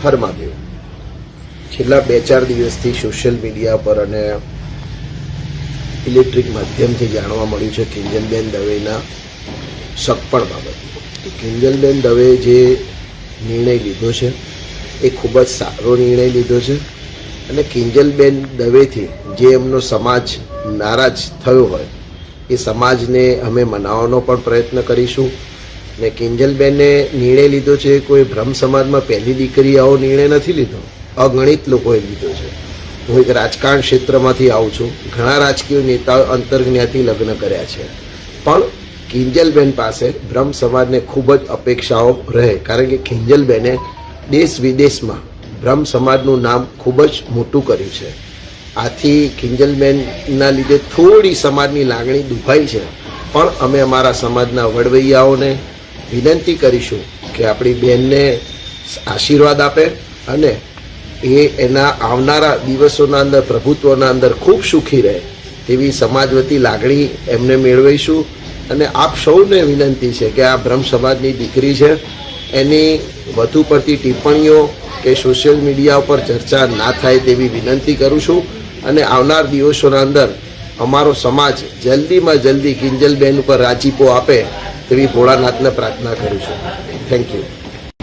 ફરમાવ્યું। છેલ્લા 2-4 દિવસથી social media પર અને ઇલેક્ટ્રિક માધ્યમથી જાણવા મળ્યું છે કિંજલબેન દવેના સગપણ બાબતે। કિંજલબેન દવે જે નિર્ણય લીધો છે એ ખૂબ જ સારો નિર્ણય લીધો છે અને કિંજલબેન દવેથી જે એમનો સમાજ નારાજ થયો હોય એ સમાજને અમે મનાવવાનો પણ પ્રયત્ન કરીશું। ને કિંજલબેને નિર્ણય લીધો છે કોઈ બ્રહ્મ સમાજમાં પહેલી દીકરી આવો નિર્ણય નથી લીધો, અગણિત લોકોએ લીધો છે। હું એક રાજકારણ ક્ષેત્રમાંથી આવું છું, ઘણા રાજકીય નેતાઓ અંતરજ્ઞાતિ લગ્ન કર્યા છે, પણ કિંજલબેન પાસે બ્રહ્મ સમાજને ખૂબ જ અપેક્ષાઓ રહે, કારણ કે કિંજલબેને દેશ વિદેશમાં બ્રહ્મ સમાજનું નામ ખૂબ જ મોટું કર્યું છે। આથી કિંજલબેનના લીધે થોડી સમાજની લાગણી દુભાઈ છે, પણ અમે અમારા સમાજના વડવૈયાઓને વિનંતી કરીશું કે આપણી બહેનને આશીર્વાદ આપે અને એ એના આવનારા દિવસોના અંદર પ્રભુત્વના અંદર ખૂબ સુખી રહે તેવી સમાજ વતી લાગણી એમને મેળવીશું। અને આપ સૌને વિનંતી છે કે આ બ્રહ્મ સમાજની દીકરી છે એની વધુ પડતી ટિપ્પણીઓ કે સોશિયલ મીડિયા ઉપર ચર્ચા ના થાય તેવી વિનંતી કરું છું અને આવનાર દિવસોના અંદર અમારો સમાજ જલ્દીમાં જલ્દી કિંજલબેન ઉપર રાજીપો આપે તેવી ભોળાનાથને પ્રાર્થના કરું છું। Thank you.